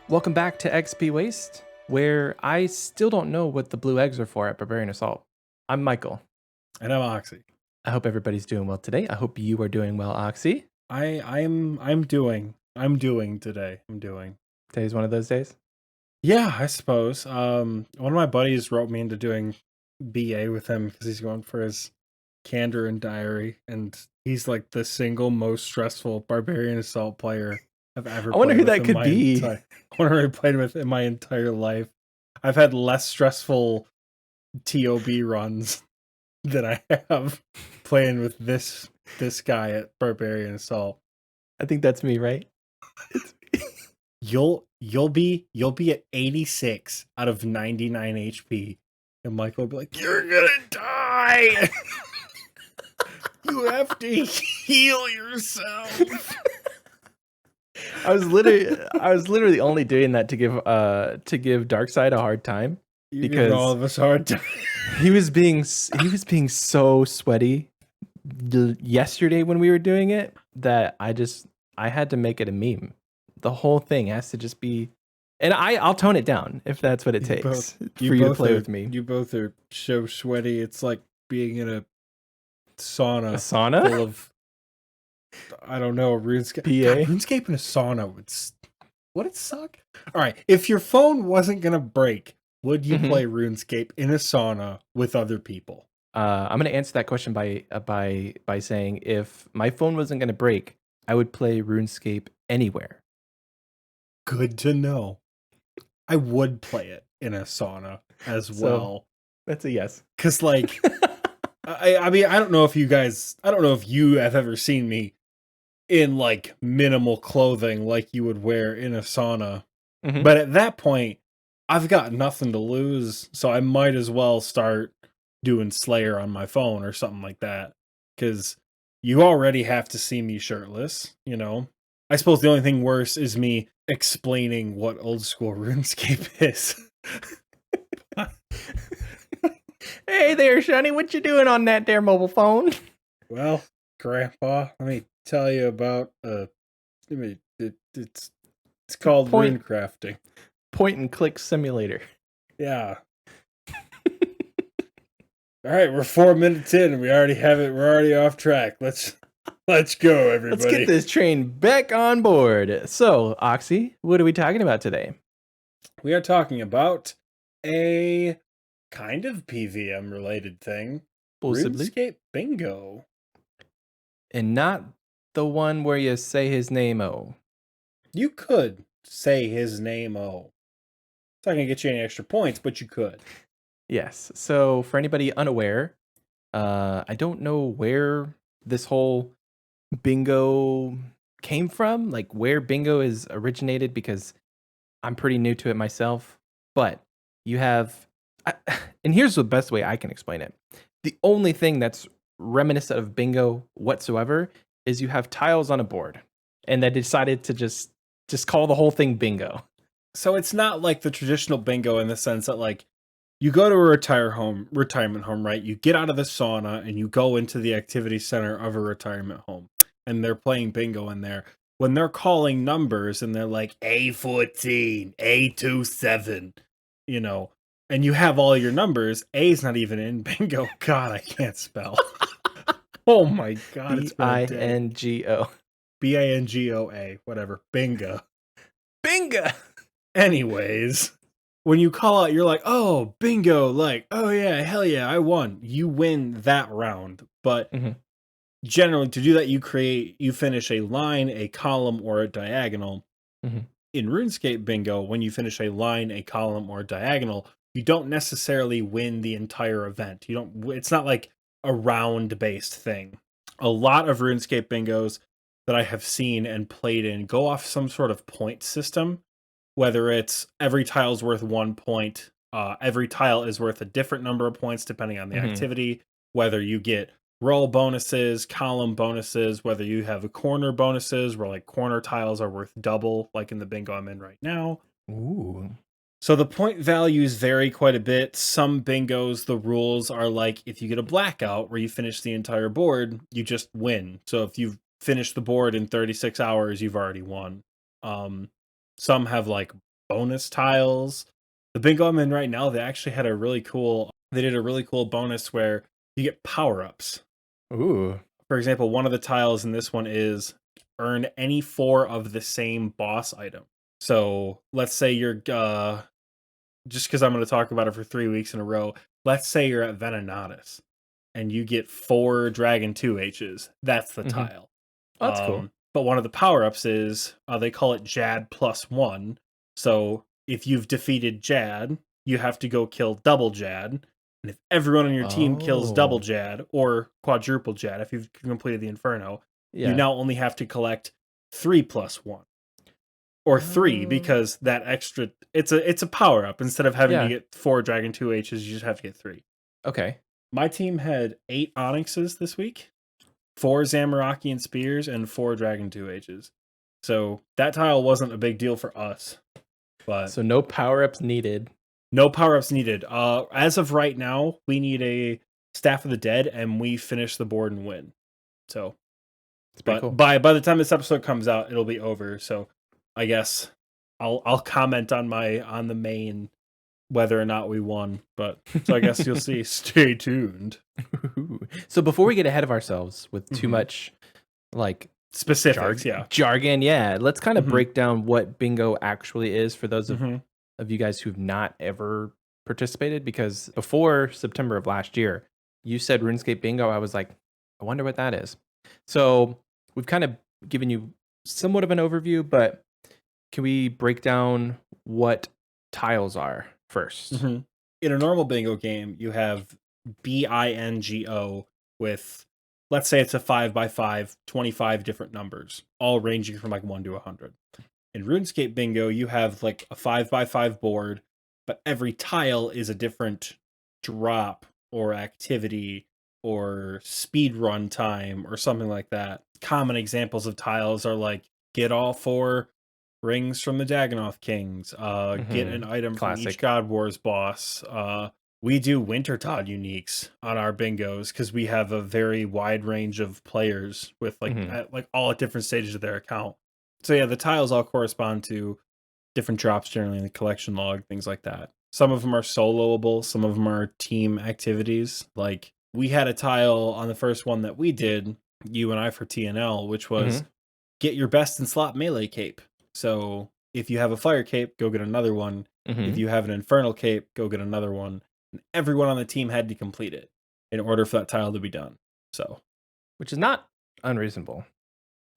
Welcome back to XP Waste, where I still don't know what the blue eggs are for at Barbarian Assault. I'm Michael. And I'm Oxie. I hope everybody's doing well today. I hope you are doing well, Oxie. I'm doing today. I'm doing. Today's one of those days. Yeah, I suppose. One of my buddies wrote me into doing BA with him because he's going for his Candor and Diary, and he's like the single most stressful Barbarian Assault player I've ever I wonder played who with that in could my be. entire I wonder who I played with in my entire life. I've had less stressful TOB runs than I have playing with this guy at Barbarian Assault. I think that's me, right? It's me. You'll be at 86 out of 99 HP, and Michael will be like, "You're gonna die. You have to heal yourself." I was literally only doing that to give Darkseid a hard time. You Because give all of us a hard time. he was being so sweaty yesterday when we were doing it that I had to make it a meme. The whole thing has to just be, and I'll tone it down if that's what it takes for you to play with me. You both are so sweaty. It's like being in a sauna. A sauna? Full of, I don't know, RuneScape. PA? God, RuneScape in a sauna would it suck? All right, if your phone wasn't gonna break, would you play RuneScape in a sauna with other people? I'm gonna answer that question by saying if my phone wasn't gonna break, I would play RuneScape anywhere. Good to know. I would play it in a sauna as well. That's a yes. Cause like, I mean, I don't know if you have ever seen me in like minimal clothing like you would wear in a sauna. But at that point, I've got nothing to lose, so I might as well start doing Slayer on my phone or something like that. Cause you already have to see me shirtless, you know? I suppose the only thing worse is me explaining what Old School RuneScape is. Hey there, Shunny, what you doing on that there mobile phone? Well, Grandpa, let me tell you about it's called rune crafting. Point and click simulator. Yeah. All right, we're 4 minutes in and we already have it. We're already off track. Let's go, everybody. Let's get this train back on board. So, Oxy, what are we talking about today? We are talking about a kind of PVM related thing. Possibly. RuneScape Bingo. And not the one where you say his name, oh. You could say his name, oh. It's not going to get you any extra points, but you could. Yes. So, for anybody unaware, I don't know where this whole bingo came from, like where bingo is originated, because I'm pretty new to it myself. But you have, and here's the best way I can explain it. The only thing that's reminiscent of bingo whatsoever is you have tiles on a board, and they decided to just call the whole thing bingo. So it's not like the traditional bingo in the sense that like you go to a retirement home, right? You get out of the sauna and you go into the activity center of a retirement home, and they're playing bingo in there. When they're calling numbers and they're like A14, A27, you know, and you have all your numbers, A's not even in bingo. God, I can't spell. Oh my God, it's BINGO. BINGOA, whatever. Bingo. Bingo. Anyways, when you call out, you're like, oh, bingo, like, oh yeah, hell yeah, I won. You win that round. But generally, to do that, you finish a line, a column, or a diagonal. In RuneScape Bingo, when you finish a line, a column, or a diagonal, you don't necessarily win the entire event. It's not like a round-based thing. A lot of RuneScape Bingos that I have seen and played in go off some sort of point system. Whether it's every tile's worth 1 point, every tile is worth a different number of points depending on the activity, whether you get roll bonuses, column bonuses, whether you have corner bonuses where like corner tiles are worth double, like in the bingo I'm in right now. Ooh. So the point values vary quite a bit. Some bingos, the rules are like if you get a blackout where you finish the entire board, you just win. So if you've finished the board in 36 hours, you've already won. Some have like bonus tiles. The bingo I'm in right now, they actually had a really cool. They did a really cool bonus where you get power ups. Ooh. For example, one of the tiles in this one is earn any 4 of the same boss item. So let's say you're just because I'm going to talk about it for 3 weeks in a row. Let's say you're at Venenatis and you get 4 Dragon 2Hs. That's the Hmm. tile. Oh, that's cool. But one of the power ups is they call it Jad +1. So if you've defeated Jad, you have to go kill double Jad. And if everyone on your team kills double Oh, Jad or quadruple Jad, if you've completed the Inferno, you yeah. now only have to collect 3+1 or 3 Oh, because that extra it's a power up. Instead of having to yeah. get 4 Dragon 2Hs, you just have to get 3. Okay. My team had 8 Onyxes this week, 4 Zamorakian Spears, and 4 Dragon 2Hs. So that tile wasn't a big deal for us, but So no power ups needed. no power ups needed. As of right now, we need a Staff of the Dead, and we finish the board and win. So, It's pretty but cool. by the time this episode comes out, it'll be over. So, I guess I'll comment on the main whether or not we won. But so I guess you'll see. Stay tuned. So before we get ahead of ourselves with too Mhm. much like Specifics, yeah. jargon, yeah, let's kind of Mhm. break down what bingo actually is for those Mhm. of you guys who've not ever participated. Because before September of last year, you said RuneScape Bingo. I was like, I wonder what that is. So we've kind of given you somewhat of an overview, but can we break down what tiles are 1st? Mhm. In a normal bingo game, you have bingo with, let's say it's a 5x5, 25 different numbers, all ranging from like 1 to 100. In RuneScape Bingo, you have like a 5x5 board, but every tile is a different drop or activity or speed run time or something like that. Common examples of tiles are like get all 4 rings from the Dagonoth Kings, get an item from each Classic. God Wars boss. We do Wintertod uniques on our bingos because we have a very wide range of players with Hmm. like all at different stages of their account. So yeah, the tiles all correspond to different drops generally in the collection log, things like that. Some of them are soloable, some of them are team activities. Like we had a tile on the first one that we did, you and I for TNL, which was Hmm. get your best in slot melee cape. So if you have a fire cape, go get another one. If Hmm. you have an infernal cape, go get another one. And everyone on the team had to complete it in order for that tile to be done. So Which is not unreasonable.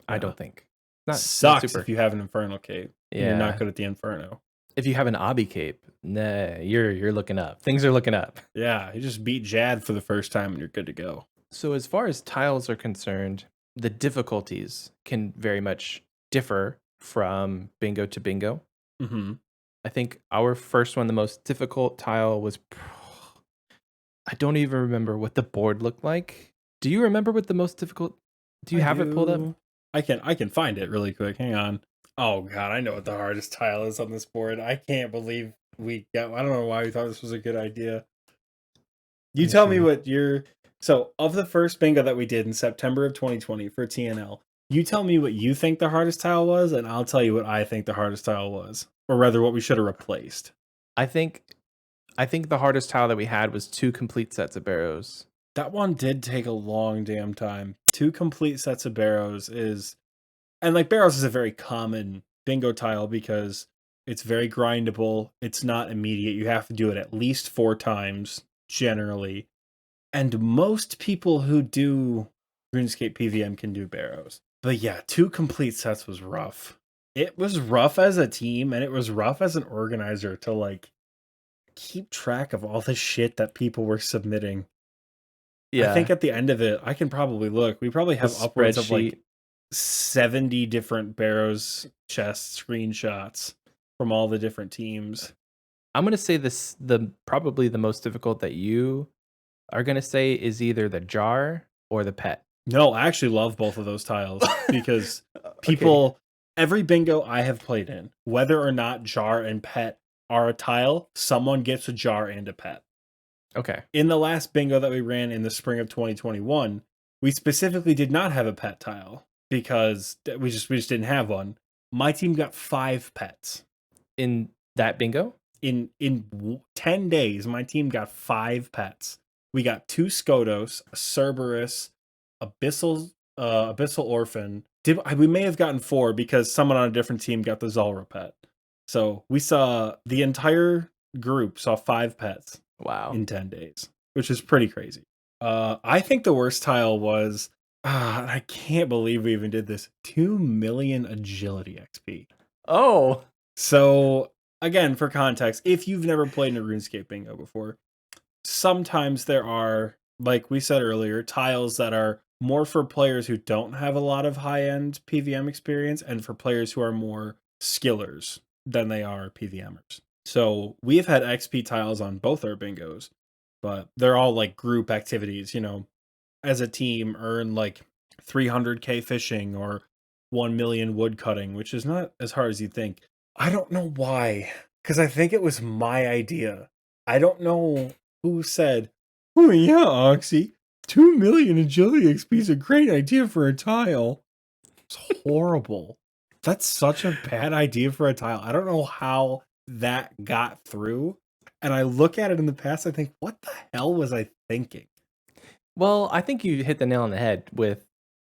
I yeah. don't think. Not Sucks if super. you have an infernal cape and you're not Yeah. good at the inferno. If you have an obby cape, nah, you're looking up. Things are looking up. Yeah, you just beat Jad for the first time and you're good to go. So as far as tiles are concerned, the difficulties can very much differ from bingo to bingo. Mhm. I think our first one, the most difficult tile was I don't even remember what the board looked like. Do you remember what the most difficult? Do you I have it pulled up? do. I can find it really quick. Hang on. Oh god, I know what the hardest tile is on this board. I can't believe we got. I don't know why we thought this was a good idea. Let You me tell me see. what your so of the first bingo that we did in September of 2020 for TNL. You tell me what you think the hardest tile was, and I'll tell you what I think the hardest tile was, or rather, what we should have replaced. I think I think the hardest tile that we had was 2 complete sets of barrows. That one did take a long damn time. 2 complete sets of barrows is and like barrows is a very common bingo tile because it's very grindable. It's not immediate. You have to do it at least 4 times generally. And most people who do RuneScape PVM can do barrows. But yeah, 2 complete sets was rough. It was rough as a team and it was rough as an organizer to like keep track of all the shit that people were submitting. I think Yeah, at the end of it, I can probably look. We probably the have upwards of like spreadsheet. 70 different Barrows chest screenshots from all the different teams. I'm gonna say this the probably the most difficult that you are gonna say is either the jar or the pet. No, I actually love both of those tiles because Okay. people, every bingo I have played in, whether or not jar and pet are a tile, someone gets a jar and a pet. Okay. In the last bingo that we ran in the spring of 2021, we specifically did not have a pet tile because we just didn't have one. My team got 5 pets. In That bingo? In 10 days, my team got 5 pets. We got 2 Skodos, a Cerberus, Abyssal Orphan. We may have gotten 4 because someone on a different team got the Zulrah pet. So we saw the entire group saw 5 pets Wow. in 10 days, which is pretty crazy. I think the worst tile was, I can't believe we even did this, 2 million agility XP. Oh. So, again, for context, if you've never played in a RuneScape bingo before, sometimes there are, like we said earlier, tiles that are more for players who don't have a lot of high-end PVM experience and for players who are more skillers than they are PVMers. So we've had XP tiles on both our bingos, but they're all like group activities, as a team earn like 300k fishing or 1 million wood cutting, which is not as hard as you think. I don't know why, because I think it was my idea. I don't know who said, "Oh yeah, Oxie, 2 million agility XP is a great idea for a tile." It's horrible. That's such a bad idea for a tile. I don't know how that got through. And I look at it in the past, I think, what the hell was I thinking? Well, I think you hit the nail on the head with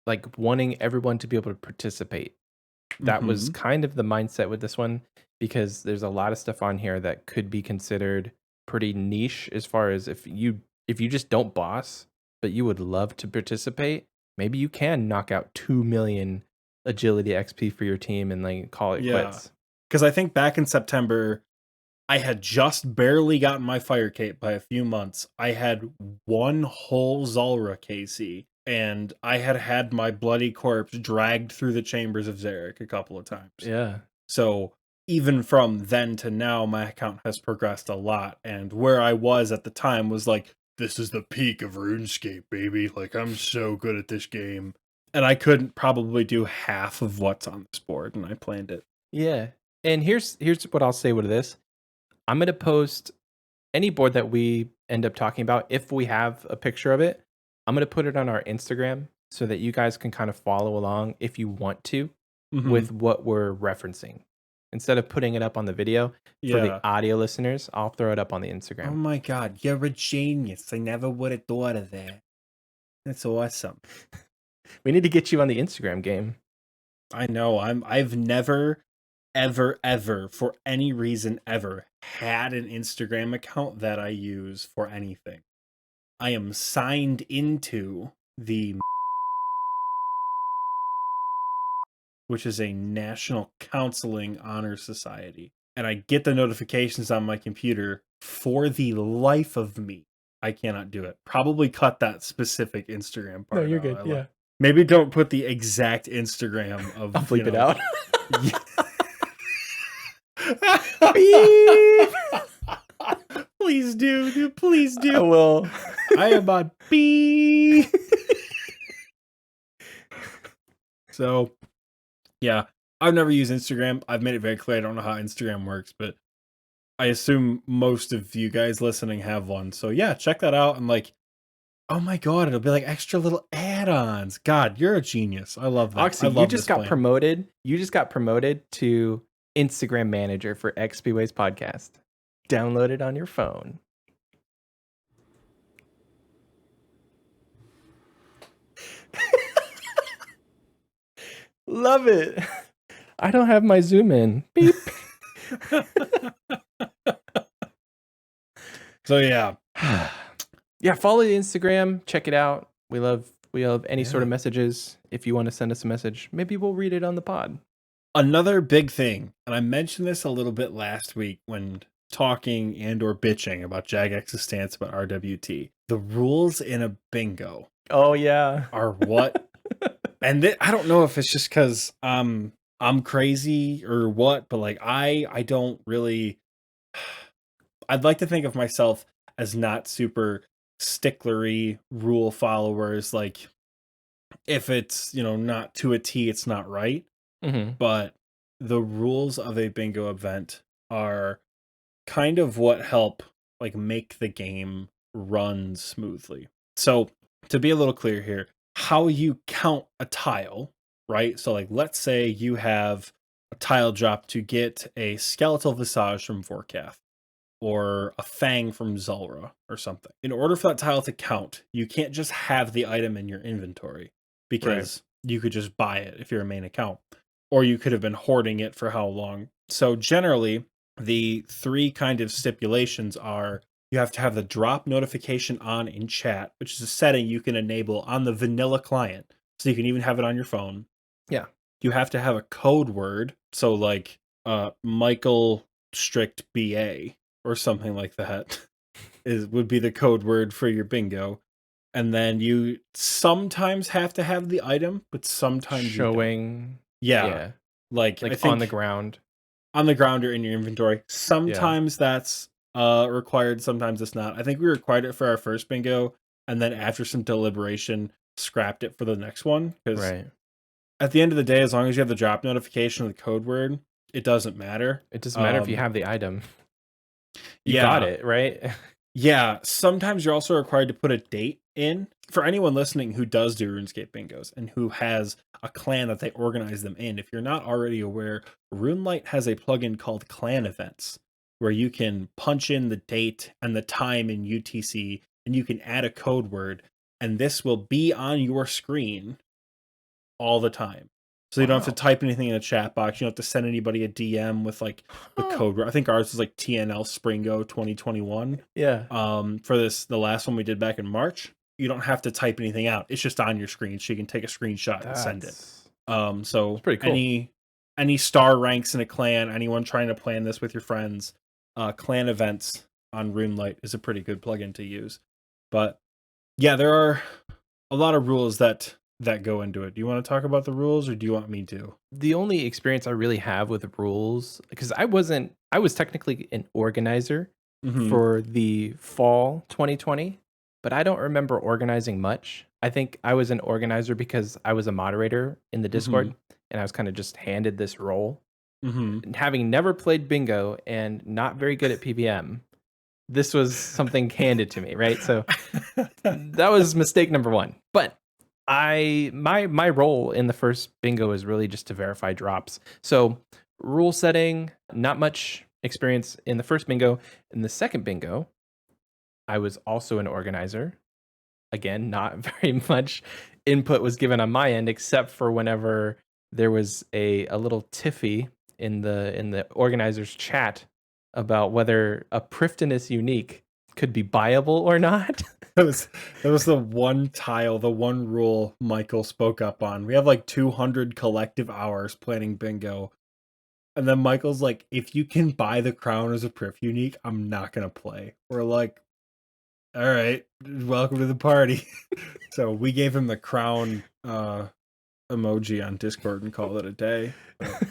like wanting everyone to be able to participate. That was Mhm. kind of the mindset with this one because there's a lot of stuff on here that could be considered pretty niche as far as if you just don't boss, but you would love to participate, maybe you can knock out 2 million agility XP for your team and like call it Yeah. quits. Because I think back in September, I had just barely gotten my fire cape by a few months. I had 1 whole Zulrah KC, and I had had my bloody corpse dragged through the chambers of Zarek a couple of times. Yeah. So even from then to now, my account has progressed a lot. And where I was at the time was like, this is the peak of RuneScape, baby. Like, I'm so good at this game. And I couldn't probably do half of what's on this board, and I planned it. Yeah. And here's what I'll say with this. I'm going to post any board that we end up talking about, if we have a picture of it, I'm going to put it on our Instagram so that you guys can kind of follow along if you want to Mhm. with what we're referencing. Instead of putting it up on the video for the Yeah. audio listeners, I'll throw it up on the Oh Instagram. my god, you're a genius. I never would have thought of that. That's awesome. We need to get you on the Instagram game. I know. I've never ever for any reason ever had an Instagram account that I use for anything. I am signed into the which is a National Counseling Honor Society, and I get the notifications on my computer. For the life of me, I cannot do it. Probably cut that specific Instagram No, part you're out. good. Yeah. Maybe don't put the exact Instagram I'll of, bleep it out. Beep. Please do, dude. Please I do. will. I am on beep. So, yeah, I've never used Instagram. I've made it very clear I don't know how Instagram works, but I assume most of you guys listening have one. So, yeah, check that out. And, like, oh my God, it'll be like extra little add ons. God, you're a genius. I love that. I Oxy, you love just this got plan. promoted. You just got promoted to Instagram manager for XP Ways podcast. Download it on your phone. Love it. I don't have my zoom in. Beep. So, yeah. Yeah, follow the Instagram. Check it out. We love any sort of Yeah. messages. If you want to send us a message, maybe we'll read it on the pod. Another big thing, and I mentioned this a little bit last week when talking and or bitching about Jagex's stance about RWT. The rules in a bingo Oh yeah. are what, and I don't know if it's just because I'm crazy or what, but like I don't really. I'd like to think of myself as not super sticklery rule followers. Like if it's not to a T, it's not right. Mm-hmm. But the rules of a bingo event are kind of what help like make the game run smoothly. So to be a little clear here, how you count a tile, right? So like let's say you have a tile drop to get a skeletal visage from Vorkath or a fang from Zulrah or something. In order for that tile to count, you can't just have the item in your inventory Right. because you could just buy it if you're a main account, or you could have been hoarding it for how long. So generally, the three kind of stipulations are you have to have the drop notification on in chat, which is a setting you can enable on the vanilla client. So you can even have it on your phone. Yeah. You have to have a code word. So like Michael strict BA or something like that would be the code word for your bingo. And then you sometimes have to have the item, but sometimes you don't. Showing. Yeah. Yeah. Like I Like on the think ground. on the ground or in your inventory. Yeah. Sometimes that's required, sometimes it's not. I think we required it for our first bingo, and then after some deliberation, scrapped it for the next one. Because Right. at the end of the day, as long as you have the drop notification of the code word, it doesn't matter. It doesn't matter if you have the item. You got Yeah. it, right? Yeah, sometimes you're also required to put a date in. For anyone listening who does do RuneScape bingos and who has a clan that they organize them in, if you're not already aware, RuneLite has a plugin called Clan Events where you can punch in the date and the time in UTC and you can add a code word, and this will be on your screen all the time. So you don't have to Wow. type anything in the chat box. You don't have to send anybody a DM with like the Huh. code. I think ours is like TNL Springo 2021. Yeah. For the last one we did back in March, you don't have to type anything out. It's just on your screen, so you can take a screenshot and send it. That's So pretty cool. any star ranks in a clan, anyone trying to plan this with your friends, clan events on RuneLite is a pretty good plugin to use. But yeah, there are a lot of rules that go into it. Do you want to talk about the rules, or do you want me to? The only experience I really have with rules, because I was technically an organizer Mm-hmm. for the fall 2020, but I don't remember organizing much. I think I was an organizer because I was a moderator in the Mm-hmm. Discord and I was kind of just handed this role. Mm-hmm. And having never played bingo and not very good at PVM, this was something handed to me, right? So that was mistake number one. But my role in the first bingo is really just to verify drops. So rule setting, not much experience in the first bingo. In the second bingo, I was also an organizer. Again, not very much input was given on my end, except for whenever there was a little tiffy in the organizer's chat about whether a Prifdinus unique could be buyable or not. That was the one tile, the one rule Michael spoke up on. We have like 200 collective hours planning bingo. And then Michael's like, if you can buy the crown as a Prif unique, I'm not gonna play. We're like, all right, welcome to the party. So we gave him the crown emoji on Discord and called it a day. But No,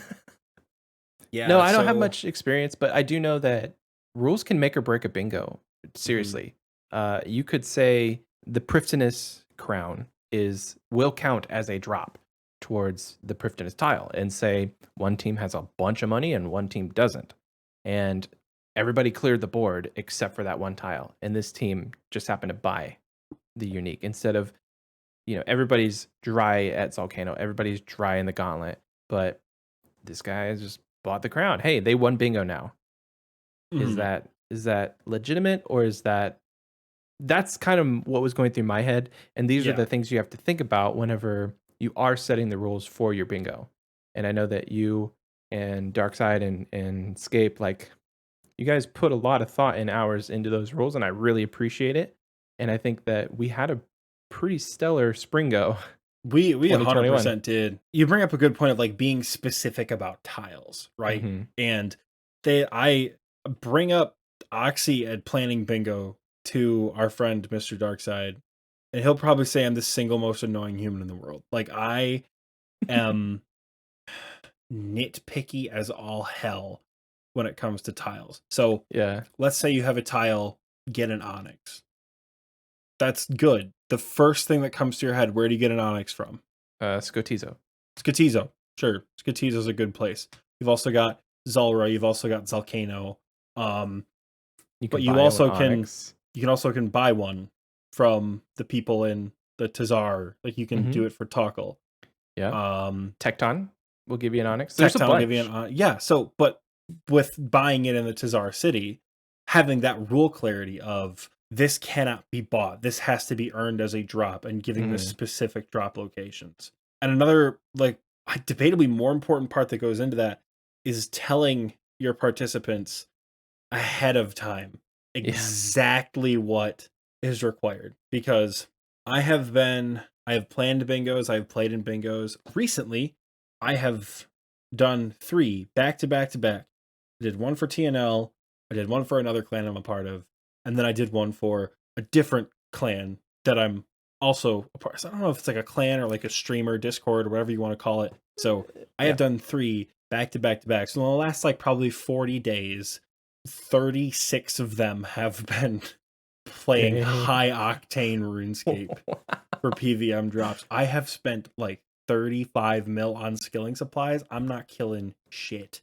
yeah, I don't have so much experience, but I do know that rules can make or break a bingo. mhm, Seriously. You could say the Prifdinus crown will count as a drop towards the Prifdinus tile and say one team has a bunch of money and one team doesn't. And everybody cleared the board except for that one tile. And this team just happened to buy the unique instead of, everybody's dry at Volcano, everybody's dry in the gauntlet, but this guy just bought the crown. Hey, they won bingo now. Is mhm, that legitimate, or is that's kind of what was going through my head, and these are yeah. the things you have to think about whenever you are setting the rules for your bingo. And I know that you and Darkside and Scape, like, you guys put a lot of thought and hours into those rules, and I really appreciate it. And I think that we had a pretty stellar Springo We 2021. 100% did. You bring up a good point of like being specific about tiles, right? Mhm. And I bring up Oxy at planning bingo to our friend Mr. Darkside, and he'll probably say I'm the single most annoying human in the world. Like I am nitpicky as all hell when it comes to tiles. So Yeah. let's say you have a tile, get an onyx. That's good. The first thing that comes to your head, where do you get an onyx from? Scotizo. Skatizo. Sure. Skatizo's a good place. You've also got Zulrah, you've also got Zalcano. Um, You but can buy an Onyx. you can also can buy one from the people in the Tazar. Like you can Mhm. do it for Toggle. Yeah. Um, Tecton. We'll give you an Onyx. There's a Tactile will give you bunch. an yeah. So, but with buying it in the Tazar City, having that rule clarity of this cannot be bought, this has to be earned as a drop, and giving the Mhm. specific drop locations. And another like debatably more important part that goes into that is telling your participants ahead of time Yeah. exactly what is required, because I have planned bingos, I've played in bingos. Recently, I have done 3 back to back to back. I did one for TNL, I did one for another clan I'm a part of, and then I did one for a different clan that I'm also a part. So I don't know if it's like a clan or like a streamer, Discord, or whatever you want to call it. So I have Yeah. done 3 back to back to back. So in the last like probably 40 days, 36 of them have been playing Dang. high octane RuneScape for PVM drops. I have spent like 35 mil on skilling supplies. I'm not killing shit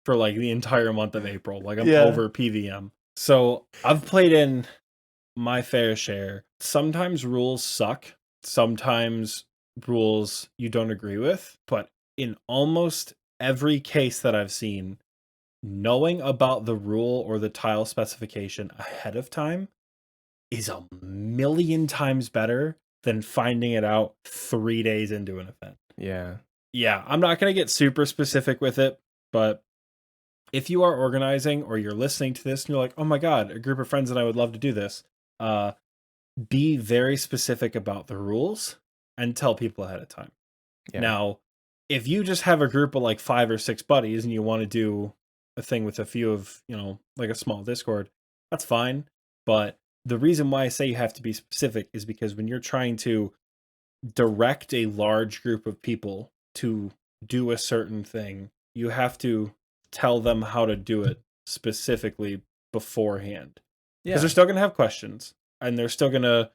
for like the entire month of April. Like I'm Yeah. over PVM. So I've played in my fair share. Sometimes rules suck. Sometimes rules you don't agree with. But in almost every case that I've seen, knowing about the rule or the tile specification ahead of time is a million times better than finding it out 3 days into an event. Yeah. Yeah, I'm not going to get super specific with it, but if you are organizing or you're listening to this and you're like, "Oh my god, a group of friends and I would love to do this." Uh be very specific about the rules and tell people ahead of time. Yeah. Now, if you just have a group of like 5 or 6 buddies and you want to do a thing with a few of, like a small Discord, that's fine. But the reason why I say you have to be specific is because when you're trying to direct a large group of people to do a certain thing, you have to tell them how to do it specifically beforehand. Because they're Yeah. still going to have questions and they're still going to,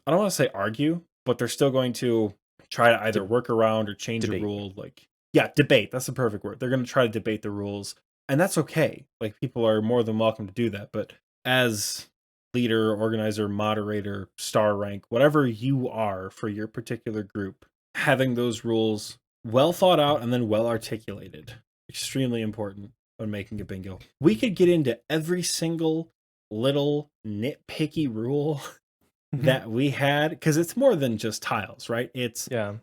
I don't want to say argue, but they're still going to try to either De- work around or change a debate. rule. Like, yeah, debate. That's the perfect word. They're going to try to debate the rules. And that's okay. Like, people are more than welcome to do that. But as leader, organizer, moderator, star rank, whatever you are for your particular group, having those rules well thought out and then well articulated, extremely important when making a bingo. We could get into every single little nitpicky rule that we had, because it's more than just tiles, right? It's Yeah.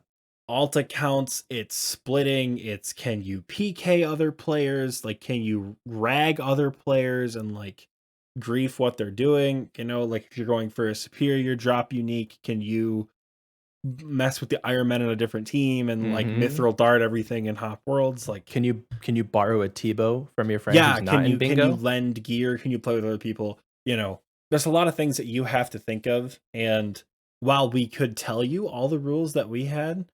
alt accounts, it's splitting, it's can you PK other players, like can you rag other players and like grief what they're doing, like if you're going for a superior drop unique, can you mess with the Iron Men on a different team and like Mhm. mithril dart everything in hop worlds, like Can you borrow a Tebow from your friend yeah, who's not in can you bingo? lend gear, can you play with other people, there's a lot of things that you have to think of. And while we could tell you all the rules that we had,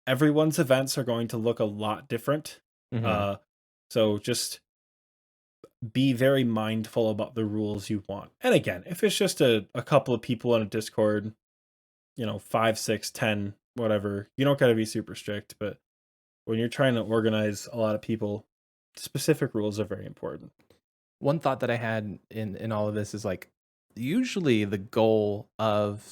everyone's events are going to look a lot different. Mhm. Uh, so just be very mindful about the rules you want. And again, if it's just a couple of people in a Discord, 5, 6, 10, whatever, you don't got to be super strict. But when you're trying to organize a lot of people, specific rules are very important. One thought that I had in all of this is like usually the goal of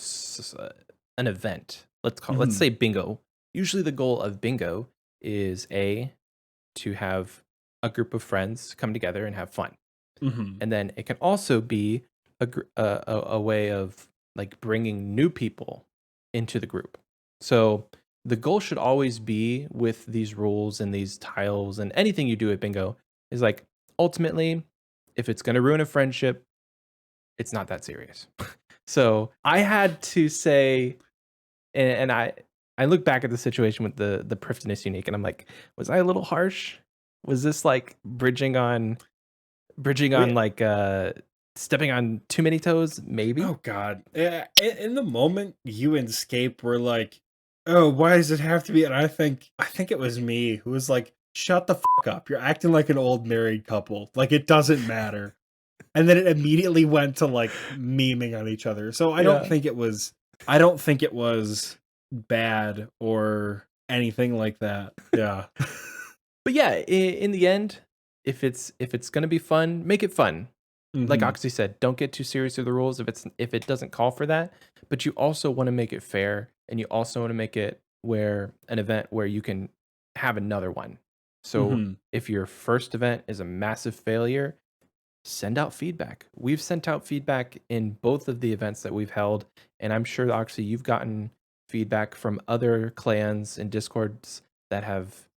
an event, let's Mhm. say bingo. Usually the goal of bingo is to have a group of friends come together and have fun. Mhm. And then it can also be a way of like bringing new people into the group. So the goal should always be with these rules and these tiles and anything you do at bingo is like ultimately if it's going to ruin a friendship, it's not that serious. So I had to say, and I look back at the situation with the Prifdinus unique, and I'm like, was I a little harsh? Was this like bridging on We like stepping on too many toes? Maybe. Oh god. Yeah, in the moment you and Scape were like, "Oh, why does it have to be?" And I think it was me who was like, "Shut the fuck up. You're acting like an old married couple. Like it doesn't matter." And then it immediately went to like memeing on each other. So Yeah. I don't think it was bad or anything like that. Yeah. But yeah, in the end, if it's gonna be fun, make it fun. Like Mhm. Oxy said, don't get too serious with the rules if it doesn't call for that. But you also want to make it fair, and you also want to make it where an event where you can have another one. So Mhm. if your first event is a massive failure, send out feedback. We've sent out feedback in both of the events that we've held, and I'm sure actually you've gotten feedback from other clans and discords that have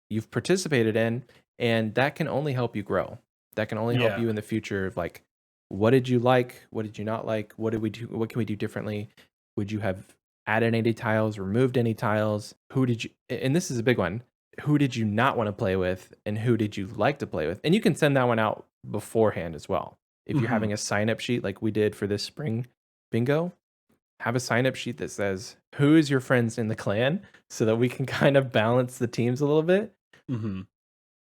you've participated in, and that can only help you grow. That can only help Yeah. you in the future of like, what did you like? What did you not like? What did we do? What can we do differently? Would you have added any tiles, removed any tiles? Who did you, and this is a big one, who did you not want to play with and who did you like to play with? And you can send that one out beforehand as well. If you're Mhm. having a sign up sheet like we did for this spring bingo, have a sign up sheet that says who is your friends in the clan so that we can kind of balance the teams a little bit. Mhm.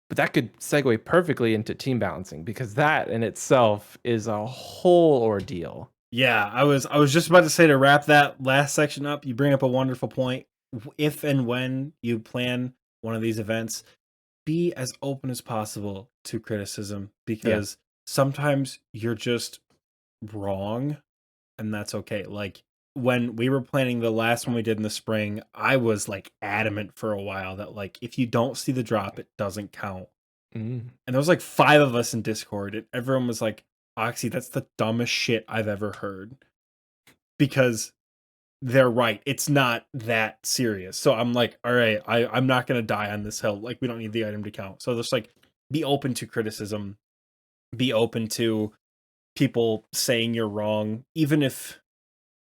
But that could segue perfectly into team balancing because that in itself is a whole ordeal. Yeah, I was just about to say, to wrap that last section up, you bring up a wonderful point. If and when you plan one of these events, be as open as possible to criticism, Yeah. because sometimes you're just wrong, and that's okay. Like, when we were planning the last one we did in the spring, I was like adamant for a while that, like, if you don't see the drop, it doesn't count. Mm. And there was like 5 of us in Discord, and everyone was like, "Oxy, that's the dumbest shit I've ever heard." Because they're right. It's not that serious. So I'm like, all right, I'm not gonna die on this hill. Like, we don't need the item to count. So just like, be open to criticism, be open to people saying you're wrong, even if,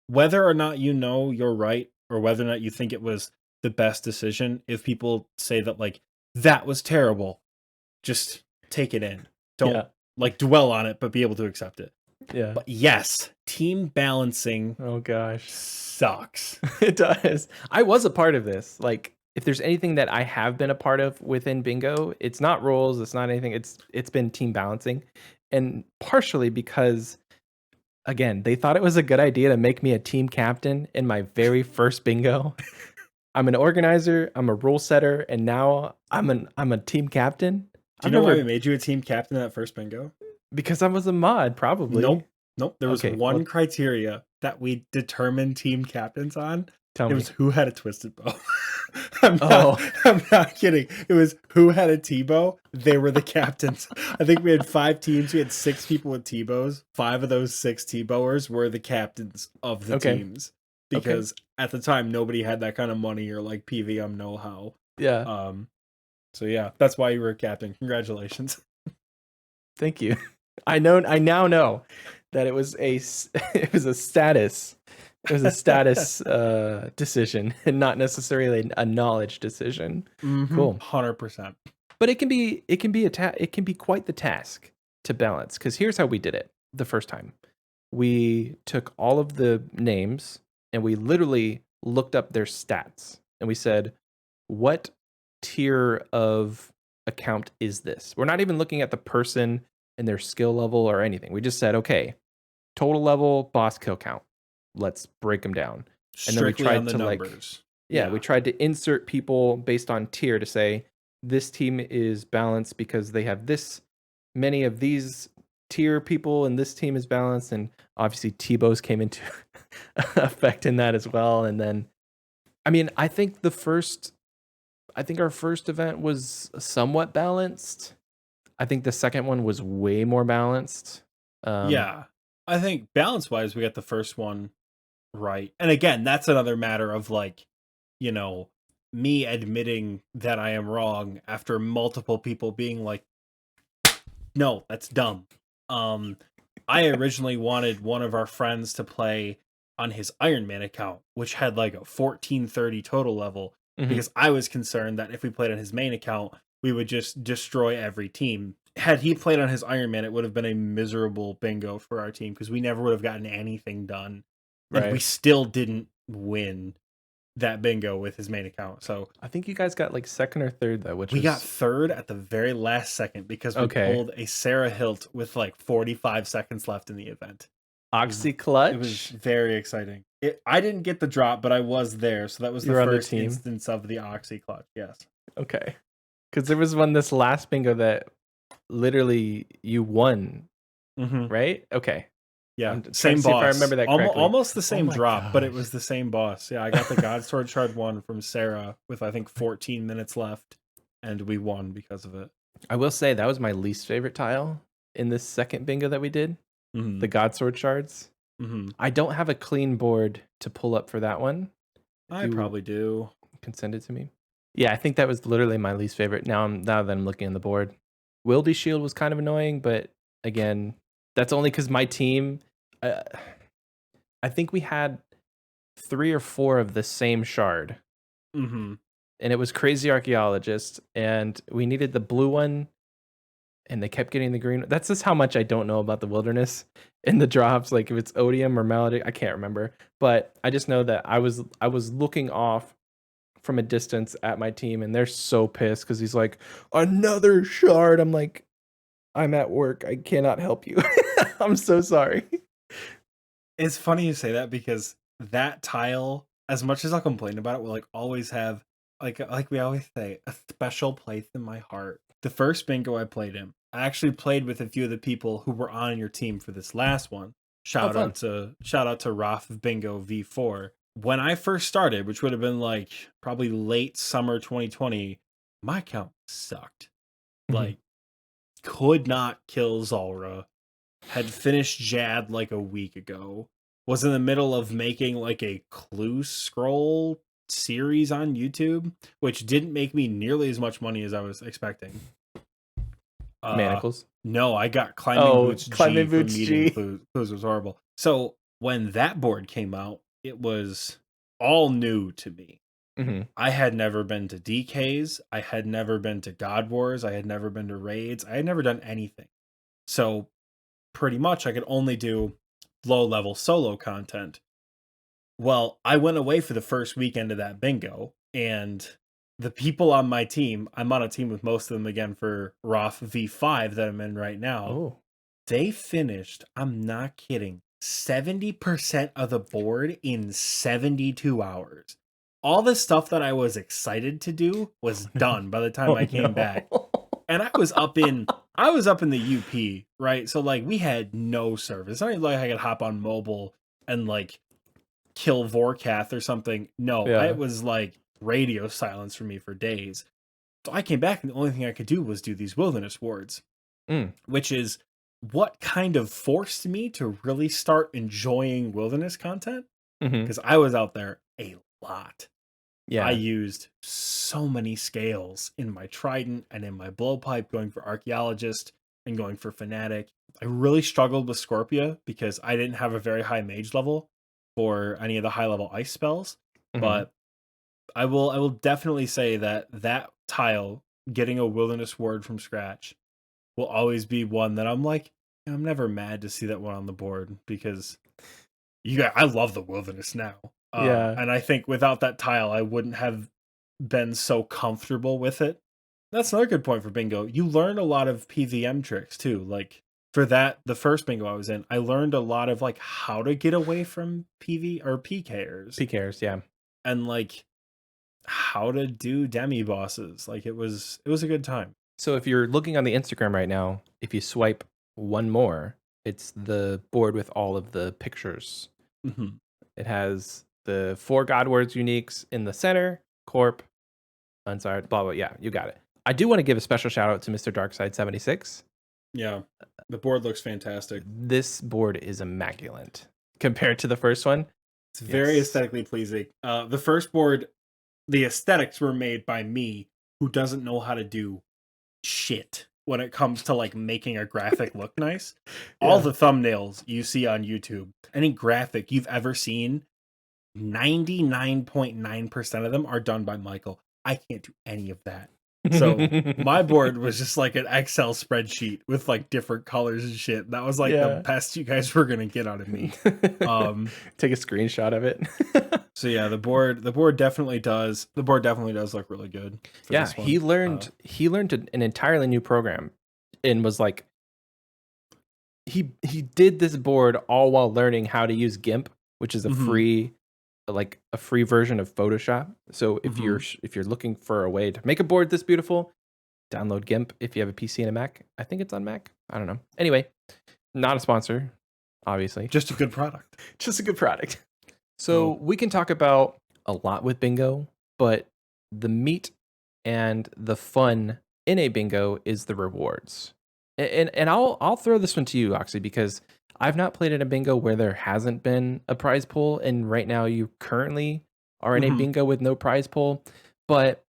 whether or not you know you're right, or whether or not you think it was the best decision, if people say that like that was terrible, just take it in. Don't Yeah. like dwell on it, but be able to accept it. Yeah. But yes, team balancing Oh gosh. sucks. It does. I was a part of this. Like, if there's anything that I have been a part of within bingo, it's not rules, it's not anything. It's been team balancing. And partially because again, they thought it was a good idea to make me a team captain in my very first bingo. I'm an organizer, I'm a rule setter, and now I'm a team captain. Do you I've know why we never made you a team captain in that first bingo? because I was a mod probably. Nope. Nope. There was Okay, one well, criteria that we determined team captains on. tell It was me. who had a twisted bow. I'm not Oh, I'm not kidding. It was who had a T-bow. They were the captains. I think we had 5 teams. We had 6 people with T-bows. 5 of those 6 T-bowers were the captains of the okay. teams, Okay. because at the time nobody had that kind of money or like PVM know-how. Yeah. Um so yeah, that's why you were a captain. Congratulations. Thank you. I now know that it was it was a status. It was a status decision and not necessarily a knowledge decision. Mhm. Cool. 100%. But it can be quite the task to balance cuz here's how we did it the first time. We took all of the names and we literally looked up their stats and we said, what tier of account is this? We're not even looking at the person and their skill level or anything. We just said, okay, total level, boss kill count. Let's break them down. And then we Strictly on tried the to numbers. yeah, we Yeah. tried to insert people based on tier to say this team is balanced because they have this many of these tier people and this team is balanced. And obviously Tebow's came into effect in that as well. And then, I mean, I think our first event was somewhat balanced. I think the second one was way more balanced. Um, Yeah. I think balance-wise, we got the first one right. And again, that's another matter of like, you know, me admitting that I am wrong after multiple people being like, "No, that's dumb." Um, I originally wanted one of our friends to play on his Iron Man account, which had like a 1430 total level, mhm, because I was concerned that if we played on his main account, we would just destroy every team. Had he played on his Iron Man, it would have been a miserable bingo for our team, because we never would have gotten anything done. And we right. still didn't win that bingo with his main account. So I think you guys got like second or third though, which we got was third at the very last second because we okay. pulled a Sarah Hilt with like 45 seconds left in the event. It was Oxy it was clutch. very exciting. I didn't get the drop, but I was there, so that was the You're on the first team. instance of the Oxy clutch. Yes. Okay. Because there was one this last bingo that literally you won, Hmm. right? Okay. Yeah, I'm trying same to see if I boss. remember that correctly. Almost the Oh same my drop, but it gosh. was the same boss. Yeah, I got the God Sword Shard one from Sarah with I think 14 minutes left, and we won because of it. I will say that was my least favorite tile in this second bingo that we did. The God Sword shards. I don't have a clean board to pull up for that one. If I you probably do. can send it to me. Yeah, I think that was literally my least favorite. Now that I'm looking on the board. Wildy Shield was kind of annoying, but again, that's only because my team. I think we had 3 or 4 of the same shard, Mm-hmm. and it was Crazy Archaeologist, and we needed the blue one, and they kept getting the green. That's just how much I don't know about the wilderness in the drops. Like if it's Odium or Maledict, I can't remember, but I just know that I was looking off from a distance at my team, and they're so pissed because he's like, another shard. I'm like, I'm at work. I cannot help you. I'm so sorry. It's funny you say that because that tile, as much as I'll complain about it, will like always have like we always say, a special place in my heart. The first bingo I played in, I actually played with a few of the people who were on your team for this last one. Oh, Shout fun. out to Roth of Bingo V4. When I first started, which would have been like probably late summer 2020, my account sucked. Like could not kill Zulrah. Had finished Jad like a week ago. Was in the middle of making like a clue scroll series on YouTube, which didn't make me nearly as much money as I was expecting. Manacles. No, I got Climbing Boots G Climbing from Boots meeting G. clues. Clues was horrible. So when that board came out, it was all new to me. I had never been to DKs. I had never been to God Wars. I had never been to raids. I had never done anything. So pretty much I could only do low level solo content. Well, I went away for the first weekend of that bingo, and the people on my team, I'm on a team with most of them again for Roth V5 that I'm in right now. Oh. They finished, I'm not kidding, 70% of the board in 72 hours. All the stuff that I was excited to do was done by the time I came back. And I was up in the UP, right? So like we had no service. It's not even like I could hop on mobile and like kill Vorkath or something. No, Yeah. it was like radio silence for me for days. So I came back and the only thing I could do was do these wilderness wards, which is what kind of forced me to really start enjoying wilderness content because I was out there a lot. Yeah. I used so many scales in my Trident and in my Blowpipe going for Archaeologist and going for Fanatic. I really struggled with Scorpia because I didn't have a very high mage level for any of the high level ice spells. But I will definitely say that that tile, getting a Wilderness Ward from scratch, will always be one that I'm like, I'm never mad to see that one on the board because I love the Wilderness now. Yeah. And I think without that tile, I wouldn't have been so comfortable with it. That's another good point for bingo. You learn a lot of PVM tricks too. Like for that, the first bingo I was in, I learned a lot of like how to get away from PV or PKers. PKers, yeah. And like how to do demi bosses. Like it was a good time. So if you're looking on the Instagram right now, if you swipe one more, it's the board with all of the pictures. It has the 4 God Words uniques in the center, Corp, Unsired, blah, blah. Yeah, you got it. I do want to give a special shout out to Mr. Darkside76. Yeah, the board looks fantastic. This board is immaculate compared to the first one. It's very aesthetically pleasing. The first board, the aesthetics were made by me, who doesn't know how to do shit when it comes to like making a graphic look nice. All the thumbnails you see on YouTube, any graphic you've ever seen, 99.9% of them are done by Michael. I can't do any of that. So my board was just like an Excel spreadsheet with like different colors and shit. That was like the best you guys were gonna get out of me. Take a screenshot of it. So yeah, the board definitely does look really good. Yeah, he learned an entirely new program and was like he did this board all while learning how to use GIMP, which is a free version of Photoshop. So if you're looking for a way to make a board this beautiful, download GIMP if you have a PC and a Mac. I think it's on Mac. I don't know. Anyway, not a sponsor. obviously. Just a good product. Just a good product. So So we can talk about a lot with bingo, but the meat and the fun in a bingo is the rewards. And I'll throw this one to you, Oxy, because I've not played in a bingo where there hasn't been a prize pool, and right now you currently are in a mhm. bingo with no prize pool. But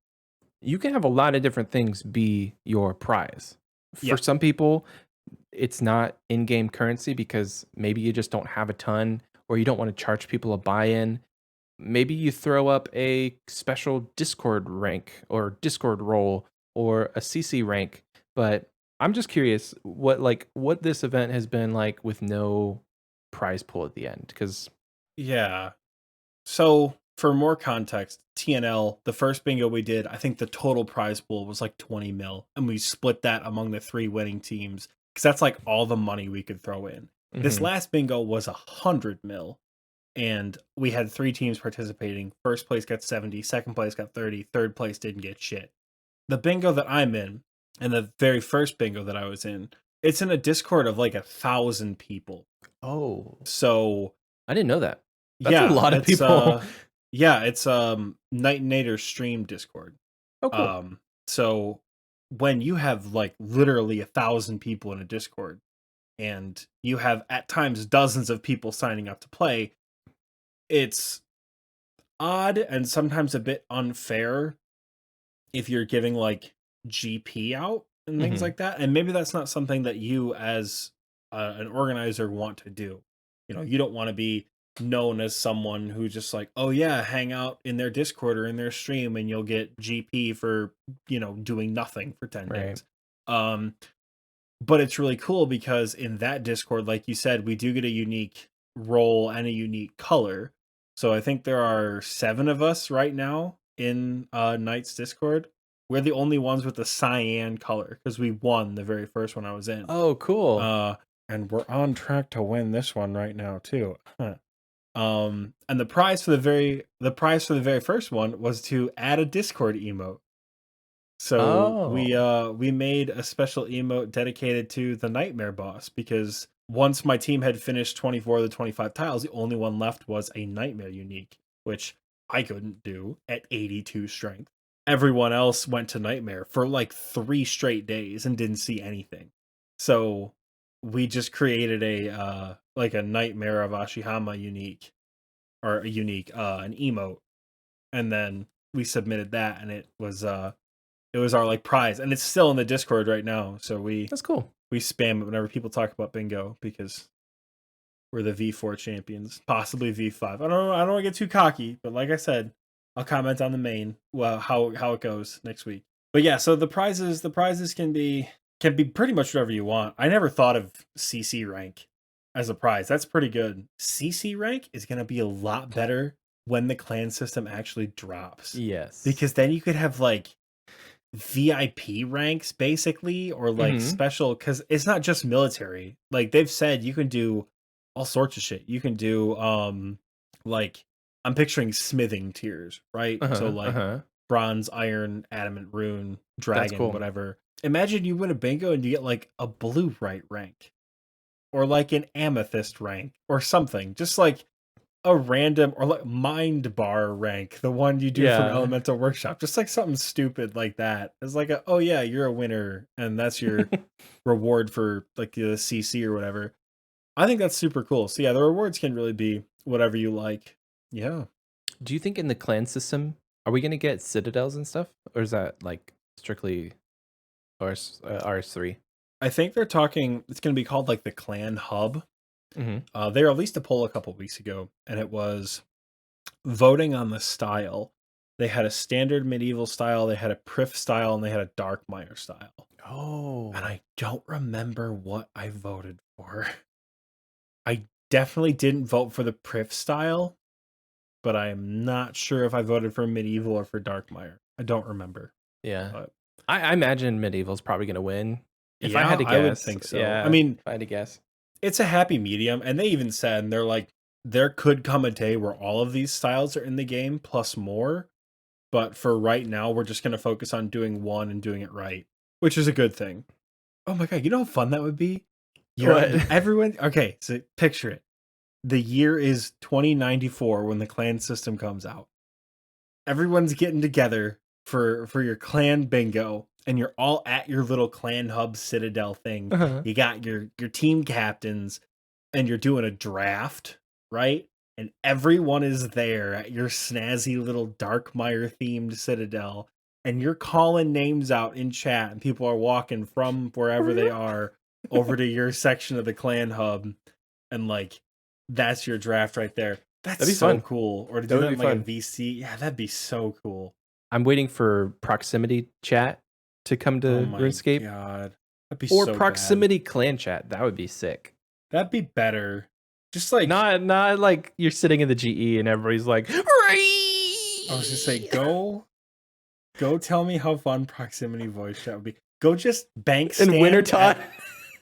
you can have a lot of different things be your prize. For Yeah. some people, it's not in-game currency because maybe you just don't have a ton or you don't want to charge people a buy-in. Maybe you throw up a special Discord rank or Discord role or a CC rank, but I'm just curious what this event has been like with no prize pool at the end cuz Yeah. So, for more context, TNL, the first bingo we did, I think the total prize pool was like 20 mil, and we split that among the 3 winning teams because that's like all the money we could throw in. This mhm. last bingo was 100 mil, and we had 3 teams participating. First place got 70, second place got 30, third place didn't get shit. The bingo that I'm in, and the very first bingo that I was in, it's in a Discord of like 1,000 people. Oh, So, I didn't know that. That's a yeah, lot of it's people. Night Nader stream Discord. Oh, cool. Um so when you have like literally 1,000 people in a Discord and you have at times dozens of people signing up to play, it's odd and sometimes a bit unfair if you're giving like GP out and things Mhm. like that. And maybe that's not something that you as an organizer want to do. You know, you don't want to be known as someone who just like, oh yeah, hang out in their Discord or in their stream and you'll get GP for, doing nothing for 10 Right. days. Um, but it's really cool because in that Discord, like you said, we do get a unique role and a unique color. So I think there are 7 of us right now in Knight's Discord. We're the only ones with the cyan color because we won the very first one I was in. Oh, cool. Uh, and we're on track to win this one right now too. Huh. And the prize for the very first one was to add a Discord emote. So Oh. we made a special emote dedicated to the nightmare boss because once my team had finished 24 of the 25 tiles, the only one left was a nightmare unique, which I couldn't do at 82 strength. Everyone else went to nightmare for like 3 straight days and didn't see anything. So we just created a like a nightmare of Ashihama unique or a unique an emote, and then we submitted that and it was our, like, prize, and it's still in the Discord right now, so we That's cool. we spam it whenever people talk about bingo because we're the V4 champions, possibly V5. I don't wanna get too cocky, but like I said, I'll comment on the main, well, how it goes next week. But yeah, so the prizes can be pretty much whatever you want. I never thought of CC rank as a prize. That's pretty good. CC rank is gonna be a lot better when the clan system actually drops, Yes. because then you could have, like, VIP ranks basically, or like Mhm. special, because it's not just military. Like they've said you can do all sorts of shit. You can do like I'm picturing smithing tiers, right? So Uh-huh. like Uh-huh. bronze, iron, adamant, rune, That's dragon, cool. whatever. Imagine you win a bingo and you get like a blue right rank or like an amethyst rank or something. Just like a random or like mind bar rank, the one you do from Yeah. Elemental Workshop, just like something stupid like that. It's like oh yeah, you're a winner, and that's your reward for like the CC or whatever. I think that's super cool. So yeah, the rewards can really be whatever you like. Yeah, Do you think in the clan system, are we gonna get citadels and stuff, or is that like strictly RS3? I think they're talking. It's going to be called like the Clan Hub. Hmm. They released a poll a couple weeks ago, and it was voting on the style. They had a standard medieval style, they had a Prif style, and they had a Darkmire style. And Oh, I don't remember what I voted for. I definitely didn't vote for the Prif style, but I am not sure if I voted for medieval or for Darkmire. I don't remember. yeah. But I imagine medieval's probably gonna win. If I yeah, had to I would guess, think so. I yeah. If mean, I had to guess, it's a happy medium, and they even said, and they're like, there could come a day where all of these styles are in the game plus more. But for right now, we're just gonna focus on doing one and doing it right, which is a good thing. Oh my god, you know how fun that would be? What? Everyone. Okay, so picture it. The year is 2094 when the clan system comes out. Everyone's getting together for your clan bingo, and you're all at your little clan hub citadel thing. Uh-huh. You got your team captains, and you're doing a draft, right? And everyone is there at your snazzy little Darkmire themed citadel, and you're calling names out in chat, and people are walking from wherever they are over to your section of the clan hub, and like that's your draft right there. That's That'd be so fun. cool. Or to That do would that be in like fun. a VC, yeah, that'd be so cool. I'm waiting for proximity chat to come Oh to my RuneScape. god, that'd be Or so bad. proximity clan chat. That would be sick. That'd be better. Just like Not like you're sitting in the GE and everybody's like, I was just say, go tell me how fun proximity voice chat would be. Go just bank stand in winter time.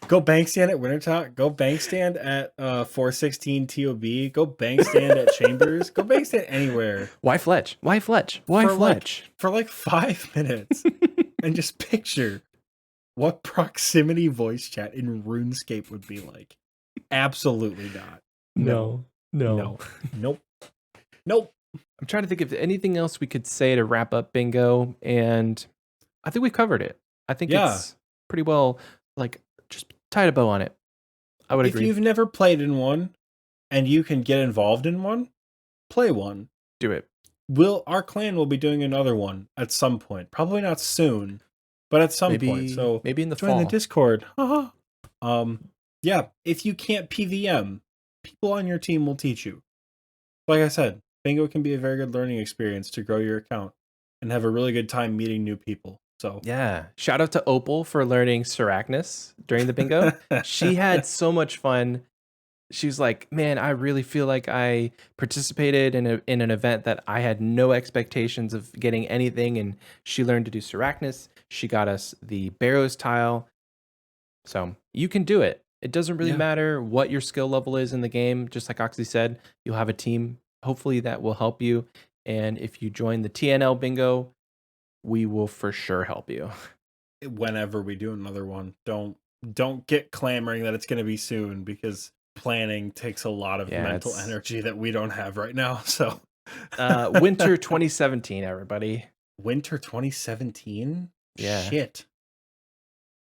Go bank stand at Wintertalk. Go bank stand at 416 TOB. Go bank stand at Chambers. Go bank stand anywhere. Why Fletch? Why Fletch? Why Fletch? For like 5 minutes. And just picture what proximity voice chat in RuneScape would be like. Absolutely not. No. Nope. I'm trying to think of anything else we could say to wrap up bingo, and I think we covered it. I think it's pretty well, like, just tied a bow on it. I would agree. If you've never played in one and you can get involved in one, play one. Do it. Our clan will be doing another one at some point. Probably not soon, but at some point. So maybe in the join fall. the Discord. Yeah, if you can't PVM, people on your team will teach you. Like I said, bingo can be a very good learning experience to grow your account and have a really good time meeting new people. So yeah, shout out to Opal for learning Seracnus during the bingo. She had so much fun. She was like, man, I really feel like I participated in an event that I had no expectations of getting anything, and she learned to do Seracnus. She got us the Barrows tile. So you can do it. It doesn't really matter what your skill level is in the game. Just like Oxie said, you'll have a team, hopefully, that will help you. And if you join the TNL bingo, we will for sure help you. Whenever we do another one, don't get clamoring that it's going to be soon, because planning takes a lot of mental energy that we don't have right now. So winter 2017, everybody. Winter 2017? Yeah. Shit.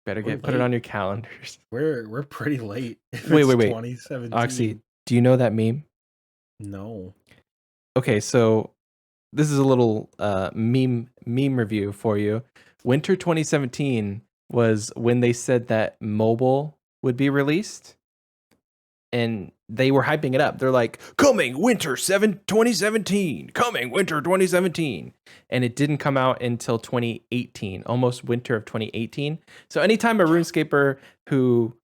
Better put it on your calendars. We're pretty late. Wait. 2017. Oxy, do you know that meme? No. Okay, so this is a little meme review for you. Winter 2017 was when they said that mobile would be released, and they were hyping it up. They're like, coming winter 2017, coming winter 2017. And it didn't come out until 2018, almost winter of 2018. So anytime a RuneScaper who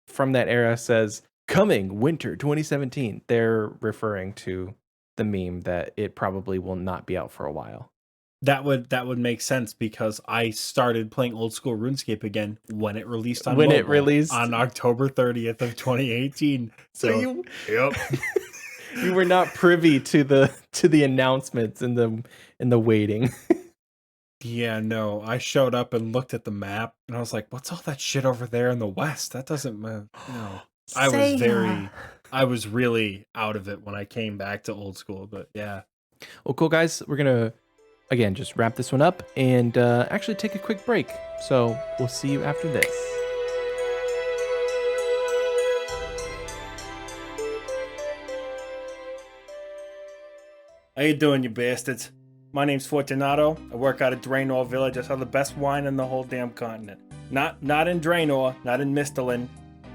from that era says, coming winter 2017, they're referring to the meme that it probably will not be out for a while. That would make sense, because I started playing Old School RuneScape again when it released on on October 30th of 2018. So you were not privy to the announcements and the waiting. Yeah, no. I showed up and looked at the map, and I was like, "What's all that shit over there in the west? That doesn't no." I was really out of it when I came back to Old School, but yeah. Well, cool, guys. We're gonna again just wrap this one up and actually take a quick break. So we'll see you after this. How you doing, you bastards? My name's Fortunato. I work out of Draenor Village. I sell the best wine in the whole damn continent. Not in Draenor, not in Misthalin,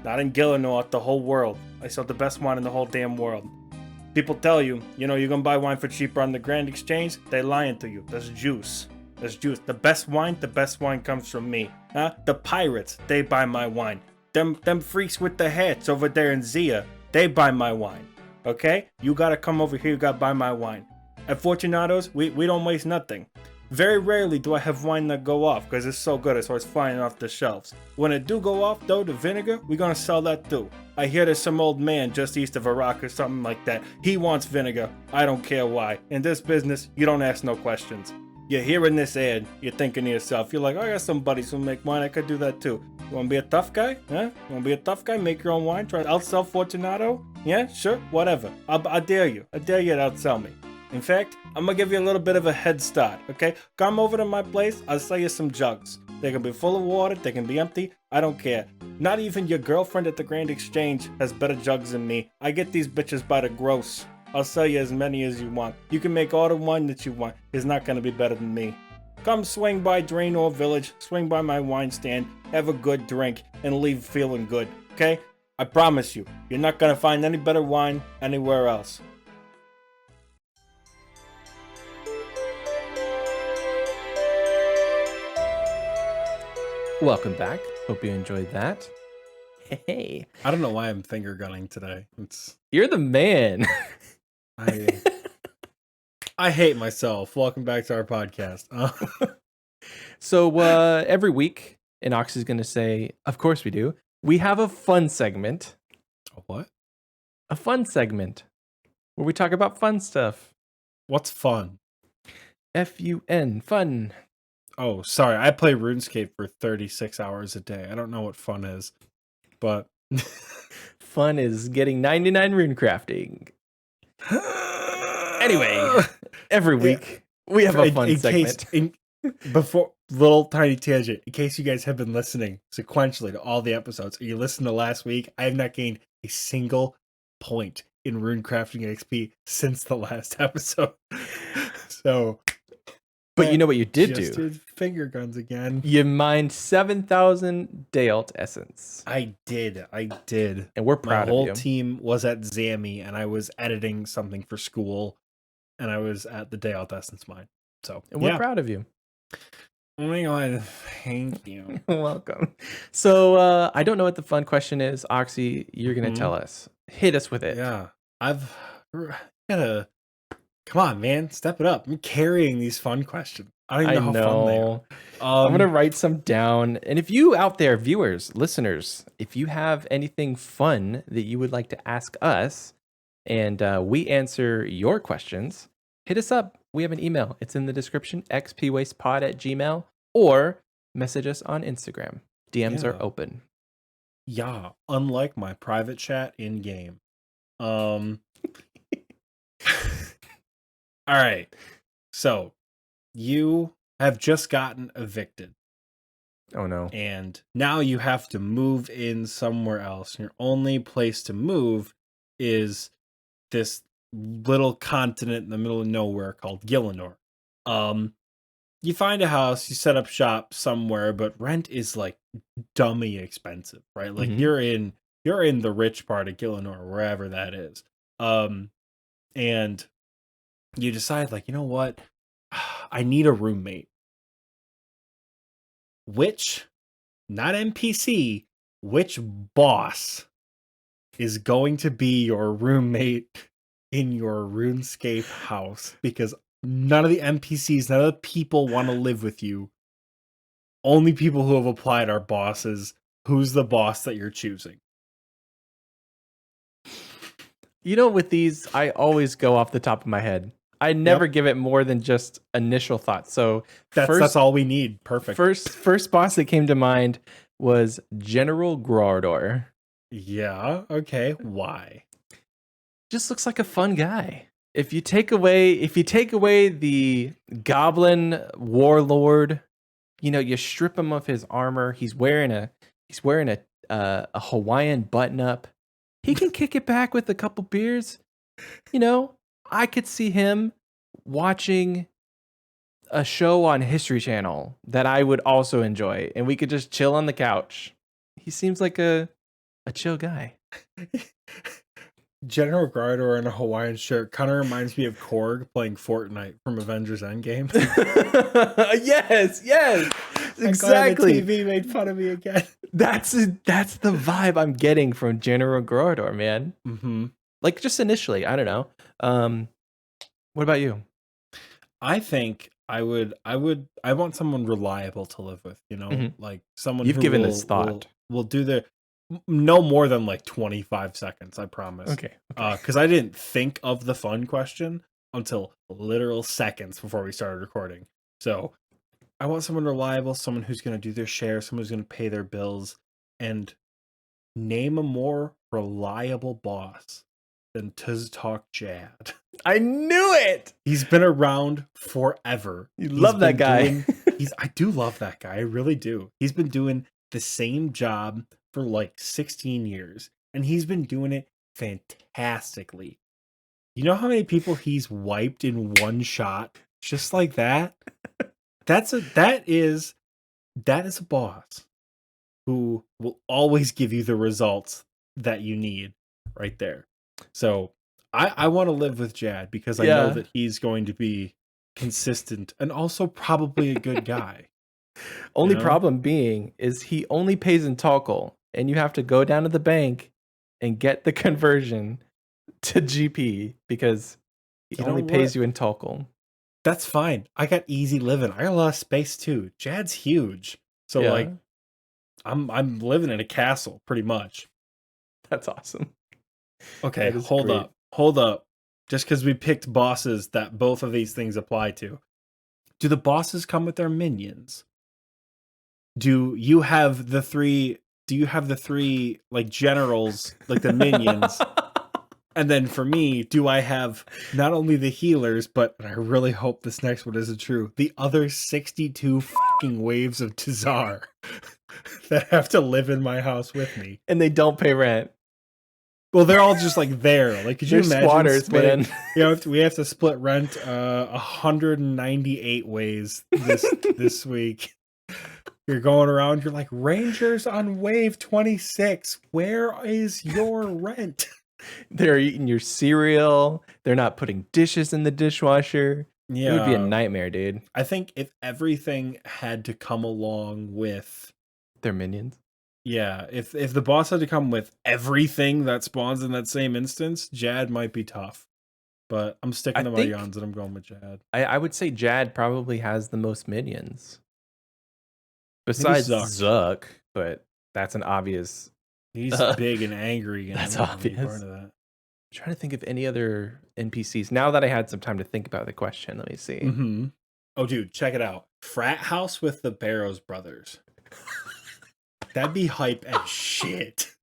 not in Gillinor, the whole world. I sell the best wine in the whole damn world. People tell you, you're gonna buy wine for cheaper on the Grand Exchange. They lying to you. That's juice. That's juice. The best wine comes from me. Huh? The pirates, they buy my wine. Them freaks with the hats over there in Zia, they buy my wine. Okay? You gotta come over here, you gotta buy my wine. At Fortunato's, we don't waste nothing. Very rarely do I have wine that go off, because it's so good, so it's flying off the shelves. When it do go off, though, the vinegar, we're gonna sell that too. I hear there's some old man just east of Iraq or something like that. He wants vinegar. I don't care why. In this business, you don't ask no questions. you're hearing this ad, you're thinking to yourself, you're like, oh, I got some buddies who make wine, I could do that too. You want to be a tough guy? Huh? You want to be a tough guy? Make your own wine? Try to outsell Fortunato? Yeah, sure, whatever. I dare you. I dare you to outsell me. In fact, I'm going to give you a little bit of a head start, okay? Come over to my place, I'll sell you some jugs. They can be full of water, they can be empty, I don't care. Not even your girlfriend at the Grand Exchange has better jugs than me. I get these bitches by the gross. I'll sell you as many as you want. You can make all the wine that you want. It's not going to be better than me. Come swing by Draenor Village, swing by my wine stand, have a good drink, and leave feeling good, okay? I promise you, you're not going to find any better wine anywhere else. Welcome back. Hope you enjoyed that. Hey. I don't know why I'm finger gunning today. You're the man. I hate myself. Welcome back to our podcast. So every week, and Oxie's going to say, of course we do, we have a fun segment. A what? A fun segment where we talk about fun stuff. What's fun? F-U-N, fun. Oh, sorry. I play RuneScape for 36 hours a day. I don't know what fun is, but... Fun is getting 99 rune crafting. Anyway, every week we have a fun segment. Before, little tiny tangent, in case you guys have been listening sequentially to all the episodes, or you listened to last week, I have not gained a single point in rune crafting XP since the last episode. So... But you know what you did do? Did finger guns again. You mined 7,000 Dayalt essence. I did. And we're proud of you. My whole team was at Zammy, and I was editing something for school, and I was at the Dayalt essence mine. So, and we're proud of you. Oh my god, thank you. Welcome. So, I don't know what the fun question is. Oxie, you're going to tell us. Hit us with it. Yeah. I've gotta... Come on, man. Step it up. I'm carrying these fun questions. I don't even know how fun they are. I'm going to write some down. And if you out there, viewers, listeners, if you have anything fun that you would like to ask us and we answer your questions, hit us up. We have an email. It's in the description, xpwastepod@gmail.com, or message us on Instagram. DMs are open. Yeah, unlike my private chat in-game. All right, so you have just gotten evicted. Oh no. And now you have to move in somewhere else. Your only place to move is this little continent in the middle of nowhere called Gielinor. You find a house, you set up shop somewhere, but rent is like dummy expensive, right? Like you're in the rich part of Gielinor, wherever that is. And you decide, like, you know what? I need a roommate. Which, not NPC, which boss is going to be your roommate in your RuneScape house? Because none of the NPCs, none of the people want to live with you. Only people who have applied are bosses. Who's the boss that you're choosing? You know, with these, I always go off the top of my head. I never give it more than just initial thoughts. So that's all we need. Perfect. First boss that came to mind was General Grardor. Yeah. Okay. Why? Just looks like a fun guy. If you take away the goblin warlord, you know, you strip him of his armor. He's wearing a Hawaiian button up. He can kick it back with a couple beers. You know, I could see him watching a show on History Channel that I would also enjoy, and we could just chill on the couch. He seems like a chill guy. General Grardor in a Hawaiian shirt kind of reminds me of Korg playing Fortnite from Avengers Endgame. Yes, exactly. TV made fun of me again. That's the vibe I'm getting from General Grardor, man. Mm-hmm. Like, just initially, I don't know. What about you? I think I want someone reliable to live with, you know, like someone you've given this thought. Will do the no more than like 25 seconds, I promise. Okay. Because I didn't think of the fun question until literal seconds before we started recording. So I want someone reliable, someone who's going to do their share, someone who's going to pay their bills, and name a more reliable boss than Tuz Talk Jad. I knew it. He's been around forever. You love that guy. I do love that guy. I really do. He's been doing the same job for like 16 years, and he's been doing it fantastically. You know how many people he's wiped in one shot? Just like that? That is a boss who will always give you the results that you need right there. So I want to live with Jad because I know that he's going to be consistent and also probably a good guy. Only problem being is he only pays in Tokel, and you have to go down to the bank and get the conversion to GP because he only pays you in Tokel. That's fine. I got easy living. I got a lot of space too. Jad's huge. So like I'm living in a castle pretty much. That's awesome. Okay, hold up. Just because we picked bosses that both of these things apply to. Do the bosses come with their minions? Do you have the three like generals, like the minions? And then for me, do I have not only the healers, but and I really hope this next one isn't true, the other 62 fucking waves of Tazar that have to live in my house with me. And they don't pay rent. Well, they're all just like there. Like, could you imagine squatters, man? We have to split rent 198 ways this week. You're going around, you're like, Rangers on wave 26. Where is your rent? They're eating your cereal. They're not putting dishes in the dishwasher. Yeah. It would be a nightmare, dude. I think if everything had to come along with their minions. Yeah, if the boss had to come with everything that spawns in that same instance, Jad might be tough. But I'm sticking to my guns and I'm going with Jad. I would say Jad probably has the most minions. Besides Zuck, but that's an obvious. He's big and angry. And that's obvious. I'm trying to think of any other NPCs. Now that I had some time to think about the question, let me see. Mm-hmm. Oh, dude, check it out. Frat House with the Barrows Brothers. That'd be hype as shit.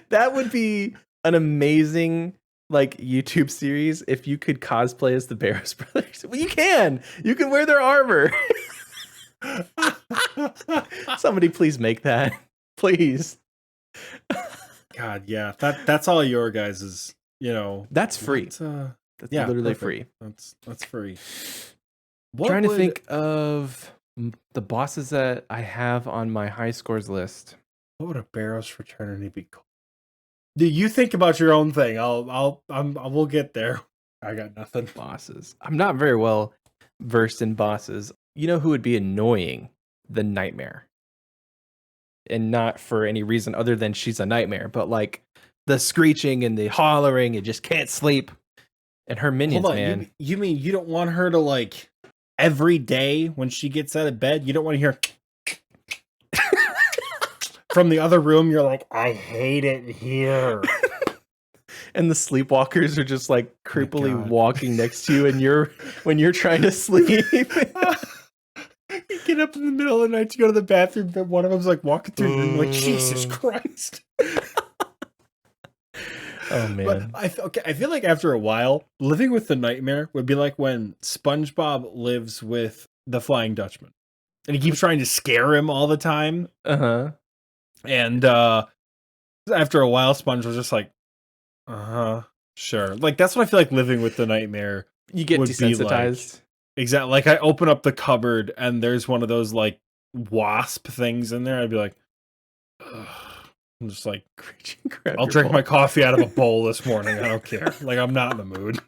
That would be an amazing like YouTube series if you could cosplay as the Barrows Brothers. Well, you can. You can wear their armor. Somebody please make that. Please. God, yeah. That's all your guys's, That's free. That's literally free. That's free. Trying to think of the bosses that I have on my high scores list. What would a Barrows fraternity be called? Do you think about your own thing? We'll get there. I got nothing. Bosses. I'm not very well versed in bosses. You know who would be annoying? The Nightmare. And not for any reason other than she's a nightmare, but like the screeching and the hollering, and just can't sleep. And her minions, man. You mean you don't want her to like every day when she gets out of bed, you don't want to hear from the other room, you're like, I hate it here. And the sleepwalkers are just like creepily walking next to you, and when you're trying to sleep. You get up in the middle of the night to go to the bathroom, but one of them's like walking through the room like, Jesus Christ. Oh man. But I feel like after a while, living with the Nightmare would be like when SpongeBob lives with the Flying Dutchman. And he keeps trying to scare him all the time. Uh-huh. And after a while, Sponge was just like, sure. Like, that's what I feel like living with the Nightmare. You get desensitized. Like, exactly. Like, I open up the cupboard and there's one of those, like, wasp things in there. I'd be like, ugh. I'm just like, I'll drink my coffee out of a bowl this morning. I don't care. Like, I'm not in the mood.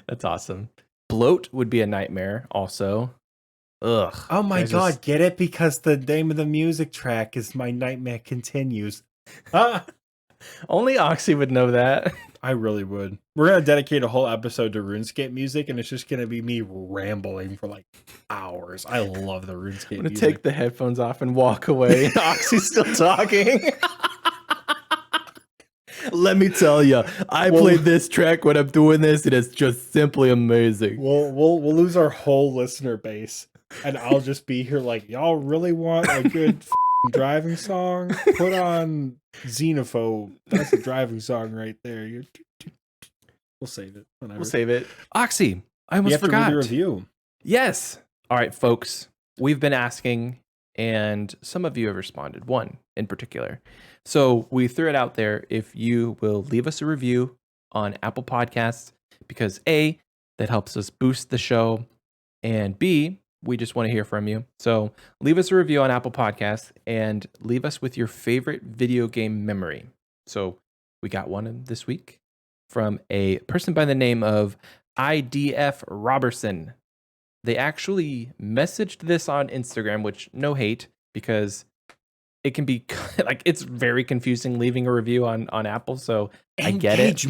That's awesome. Bloat would be a nightmare also. Ugh. Oh my God, get it? Because the name of the music track is My Nightmare Continues. Only Oxie would know that. I really would. We're going to dedicate a whole episode to RuneScape music, and it's just going to be me rambling for like hours. I love the RuneScape music. I'm going to take the headphones off and walk away. Oxie's still talking. Let me tell you, I played this track when I'm doing this, and it's just simply amazing. We'll lose our whole listener base, and I'll just be here like, y'all really want a good driving song? Put on Xenophobe. That's a driving song right there. We'll save it. Whenever. We'll save it. Oxie, I almost forgot. To read a review. Yes. All right, folks. We've been asking, and some of you have responded. One in particular. So we threw it out there. If you will leave us a review on Apple Podcasts, because A, that helps us boost the show, and B, we just want to hear from you. So leave us a review on Apple Podcasts and leave us with your favorite video game memory. So we got one this week from a person by the name of IDF Robertson. They actually messaged this on Instagram, which no hate, because it can be like, it's very confusing leaving a review on Apple. So I get it.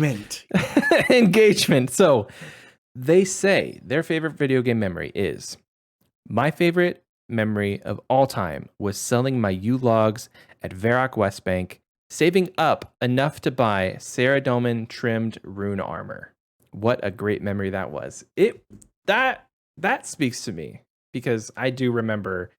Engagement. So they say their favorite video game memory is, my favorite memory of all time was selling my U-Logs at Varrock West Bank, saving up enough to buy Saradomin trimmed rune armor. What a great memory that was. That speaks to me, because I do remember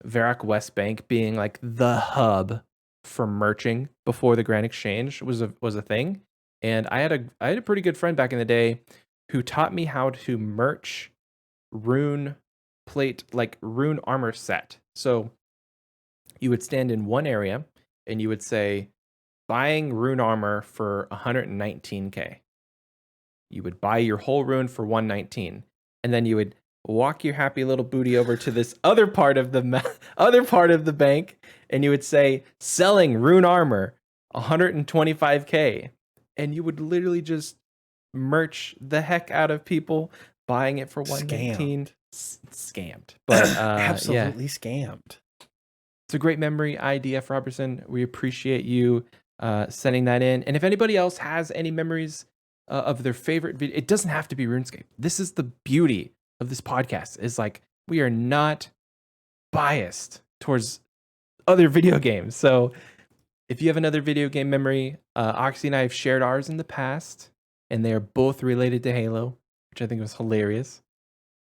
Varrock West Bank being like the hub for merching before the Grand Exchange was a thing. And I had a pretty good friend back in the day who taught me how to merch rune plate, like rune armor set. So you would stand in one area and you would say, buying rune armor for 119k. You would buy your whole rune for 119, and then you would walk your happy little booty over to this other part of the bank, and you would say, selling rune armor 125k, and you would literally just merch the heck out of people buying it for 119. Scammed. But absolutely scammed. It's a great memory, IDF Robertson. We appreciate you sending that in. And if anybody else has any memories of their favorite video, it doesn't have to be RuneScape. This is the beauty of this podcast, is like, we are not biased towards other video games. So if you have another video game memory, Oxie and I have shared ours in the past, and they are both related to Halo, which I think was hilarious.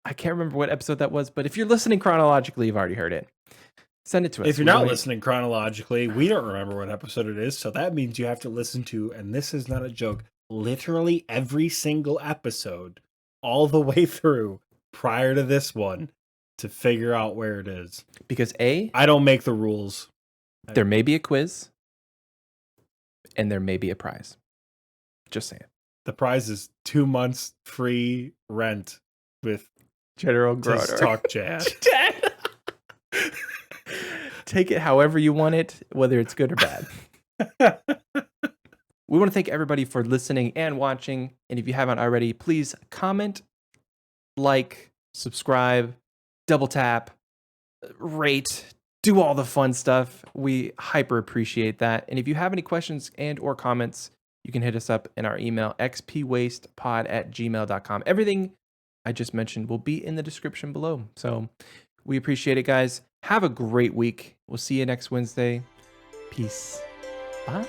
I can't remember what episode that was, but if you're listening chronologically, you've already heard it. Send it to us. If you're not listening chronologically, we don't remember what episode it is, so that means you have to listen to, and this is not a joke, literally every single episode all the way through prior to this one to figure out where it is. Because I don't make the rules. There may be a quiz, and there may be a prize. Just saying. The prize is 2 months free rent with General Groner. Talk Chat. Take it however you want it, whether it's good or bad. We want to thank everybody for listening and watching. And if you haven't already, please comment, like, subscribe, double tap, rate, do all the fun stuff. We hyper appreciate that. And if you have any questions and or comments, you can hit us up in our email, xpwastepod@gmail.com. Everything I just mentioned will be in the description below. So we appreciate it, guys. Have a great week. We'll see you next Wednesday. Peace. Bye.